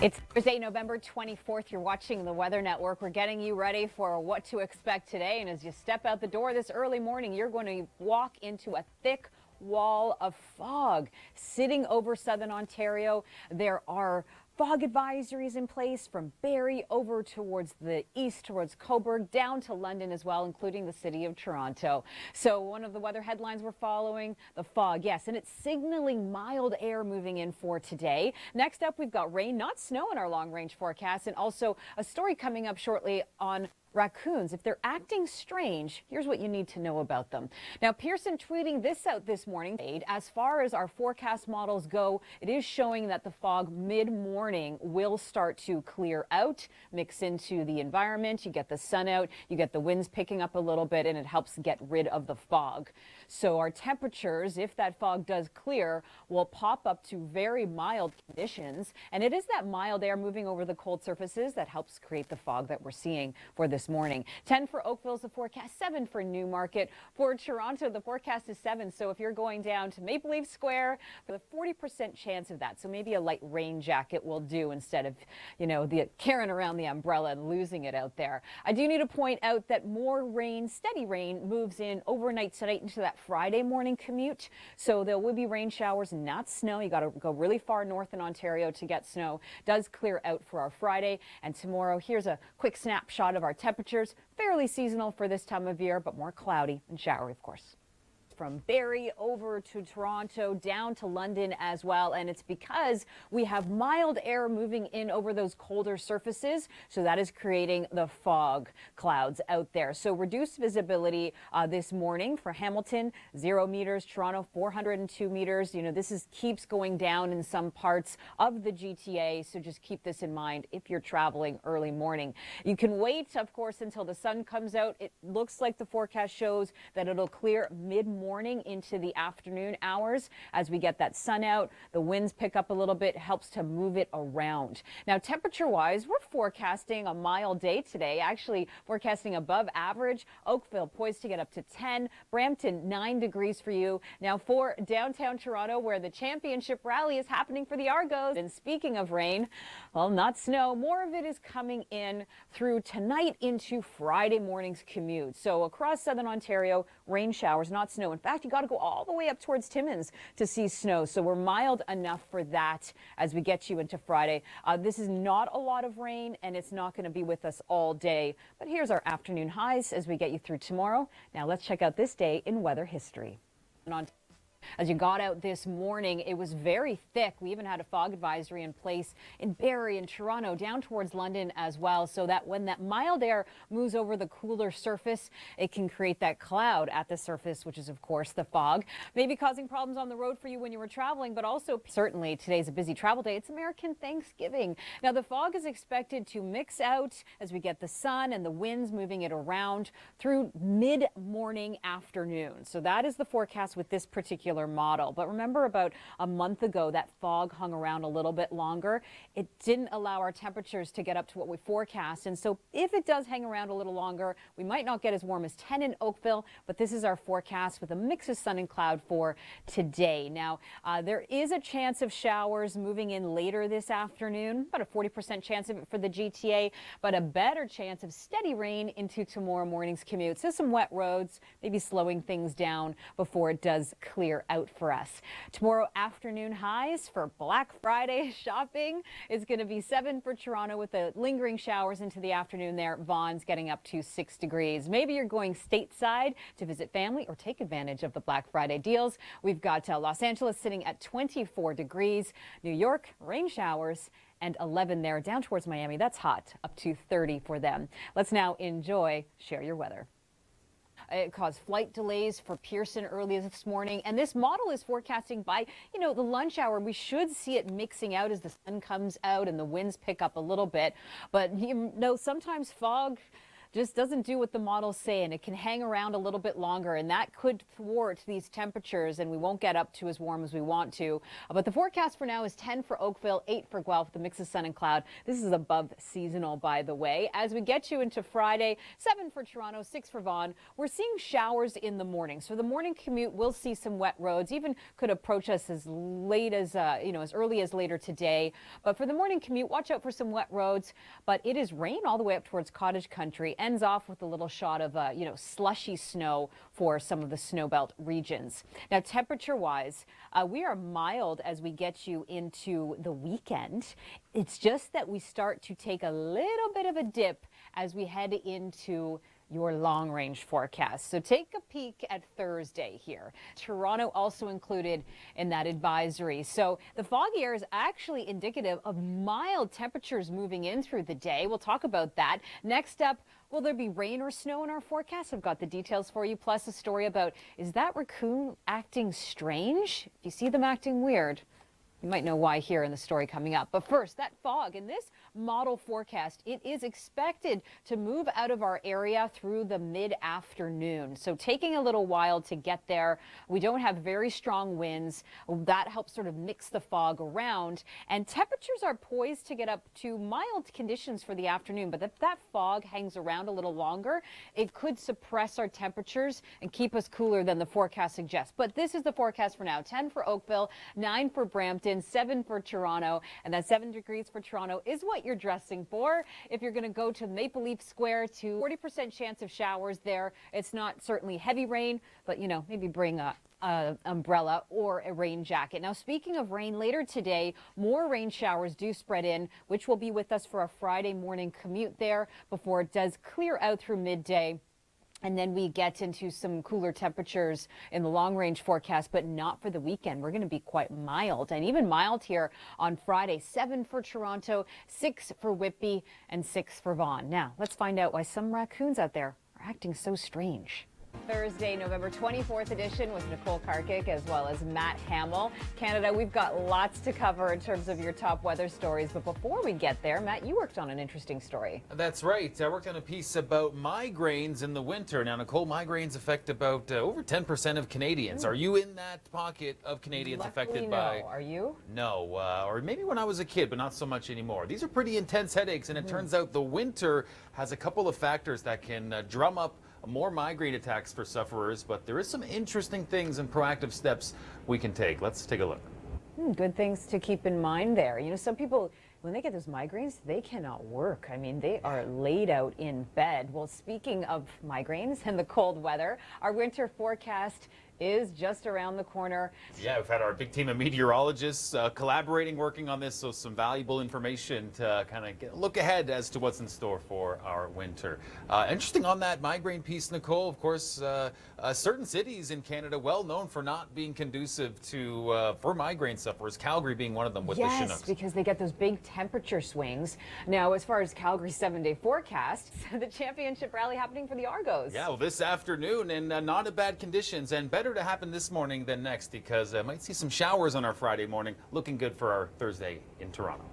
It's Thursday, November 24th. You're watching the Weather Network. We're getting you ready for what to expect today. And as you step out the door this early morning, you're going to walk into a thick wall of fog sitting over southern Ontario. There are fog advisories in place from Barrie over towards the east, towards Cobourg, down to London as well, including the city of Toronto. So one of the weather headlines we're following, the fog, yes, and it's signaling mild air moving in for today. Next up, we've got rain, not snow in our long-range forecast, and also a story coming up shortly on raccoons. If they're acting strange, here's what you need to know about them. Now, Pearson tweeting this out this morning. As far as our forecast models go, it is showing that the fog mid-morning will start to clear out, mix into the environment. You get the sun out, you get the winds picking up a little bit, and it helps get rid of the fog. So our temperatures, if that fog does clear, will pop up to very mild conditions. And it is that mild air moving over the cold surfaces that helps create the fog that we're seeing for this morning. 10 for Oakville is the forecast, 7 for Newmarket. For Toronto, the forecast is 7. So if you're going down to Maple Leaf Square, for the 40% chance of that. So maybe a light rain jacket will do instead of, the carrying around the umbrella and losing it out there. I do need to point out that more rain, steady rain, moves in overnight tonight into that Friday morning commute. So there will be rain showers, not snow. You got to go really far north in Ontario to get snow. Does clear out for our Friday. And tomorrow, here's a quick snapshot of our temperatures. Fairly seasonal for this time of year, but more cloudy and showery, of course. From Barrie over to Toronto, down to London as well. And it's because we have mild air moving in over those colder surfaces. So that is creating the fog clouds out there. So reduced visibility this morning for Hamilton, 0 meters, Toronto, 402 meters. This keeps going down in some parts of the GTA. So just keep this in mind if you're traveling early morning. You can wait, of course, until the sun comes out. It looks like the forecast shows that it'll clear mid-morning into the afternoon hours. As we get that sun out, the winds pick up a little bit, helps to move it around. Now, temperature-wise, we're forecasting a mild day today, actually forecasting above average. Oakville poised to get up to 10, Brampton 9 degrees for you. Now for downtown Toronto, where the championship rally is happening for the Argos. And speaking of rain, well, not snow, more of it is coming in through tonight into Friday morning's commute. So across southern Ontario, rain showers, not snow. In fact, you got to go all the way up towards Timmins to see snow. So we're mild enough for that as we get you into Friday. This is not a lot of rain, and it's not going to be with us all day. But here's our afternoon highs as we get you through tomorrow. Now let's check out this day in weather history. As you got out this morning, it was very thick. We even had a fog advisory in place in Barrie and Toronto, down towards London as well, so that when that mild air moves over the cooler surface, it can create that cloud at the surface, which is, of course, the fog. Maybe causing problems on the road for you when you were traveling, but also certainly today's a busy travel day. It's American Thanksgiving. Now, the fog is expected to mix out as we get the sun and the winds moving it around through mid-morning afternoon. So that is the forecast with this particular model. But remember, about a month ago, that fog hung around a little bit longer. It didn't allow our temperatures to get up to what we forecast. And so if it does hang around a little longer, we might not get as warm as 10 in Oakville, but this is our forecast with a mix of sun and cloud for today. Now, there is a chance of showers moving in later this afternoon, about a 40% chance of it for the GTA, but a better chance of steady rain into tomorrow morning's commute. So some wet roads, maybe slowing things down before it does clear out for us. Tomorrow afternoon highs for Black Friday shopping is going to be 7 for Toronto with the lingering showers into the afternoon there. Vaughan's getting up to 6 degrees. Maybe you're going stateside to visit family or take advantage of the Black Friday deals. We've got Los Angeles sitting at 24 degrees. New York, rain showers and 11 there. Down towards Miami, that's hot, up to 30 for them. Let's now enjoy Share Your Weather. It caused flight delays for Pearson early this morning, and this model is forecasting by, the lunch hour. We should see it mixing out as the sun comes out and the winds pick up a little bit. But, sometimes fog just doesn't do what the models say, and it can hang around a little bit longer, and that could thwart these temperatures, and we won't get up to as warm as we want to. But the forecast for now is 10 for Oakville, 8 for Guelph with a mix of sun and cloud. This is above seasonal, by the way. As we get you into Friday, 7 for Toronto, 6 for Vaughan. We're seeing showers in the morning, so the morning commute will see some wet roads, even could approach us as late as as early as later today. But for the morning commute, watch out for some wet roads. But it is rain all the way up towards cottage country. Ends off with a little shot of slushy snow for some of the snowbelt regions. Now, temperature-wise, we are mild as we get you into the weekend. It's just that we start to take a little bit of a dip as we head into your long range forecast. So take a peek at Thursday here. Toronto also included in that advisory. So the foggy air is actually indicative of mild temperatures moving in through the day. We'll talk about that. Next up, will there be rain or snow in our forecast? I've got the details for you, plus a story about, is that raccoon acting strange? If you see them acting weird, you might know why here in the story coming up. But first, that fog in this model forecast, it is expected to move out of our area through the mid-afternoon. So taking a little while to get there. We don't have very strong winds. That helps sort of mix the fog around. And temperatures are poised to get up to mild conditions for the afternoon. But if that fog hangs around a little longer, it could suppress our temperatures and keep us cooler than the forecast suggests. But this is the forecast for now. 10 for Oakville, 9 for Brampton, 7 for Toronto, and that 7 degrees for Toronto is what you're dressing for. If you're going to go to Maple Leaf Square, to 40% chance of showers there. It's not certainly heavy rain, but maybe bring a umbrella or a rain jacket. Now, speaking of rain, later today, more rain showers do spread in, which will be with us for a Friday morning commute there before it does clear out through midday. And then we get into some cooler temperatures in the long range forecast, but not for the weekend. We're going to be quite mild, and even mild here on Friday. 7 for Toronto, 6 for Whitby, and 6 for Vaughan. Now, let's find out why some raccoons out there are acting so strange. Thursday, November 24th edition with Nicole Karkic as well as Matt Hamill. Canada, we've got lots to cover in terms of your top weather stories. But before we get there, Matt, you worked on an interesting story. That's right. I worked on a piece about migraines in the winter. Now, Nicole, migraines affect about over 10% of Canadians. Are you in that pocket of Canadians affected by? No. Are you? No. Or maybe when I was a kid, but not so much anymore. These are pretty intense headaches, and it turns out the winter has a couple of factors that can drum up more migraine attacks for sufferers, but there is some interesting things and proactive steps we can take. Let's take a look. Good things to keep in mind there. Some people, when they get those migraines, they cannot work. I mean, they are laid out in bed. Well, speaking of migraines and the cold weather, our winter forecast is just around the corner. Yeah, we've had our big team of meteorologists collaborating, working on this, so some valuable information to kind of look ahead as to what's in store for our winter. Interesting on that migraine piece, Nicole, of course, certain cities in Canada well known for not being conducive to for migraine sufferers, Calgary being one of them with the Chinooks. Yes, because they get those big temperature swings. Now, as far as Calgary's 7-day forecast, the championship rally happening for the Argos. Yeah, well, this afternoon, and not a bad conditions, and better to happen this morning than next, because I might see some showers on our Friday morning. Looking good for our Thursday in Toronto.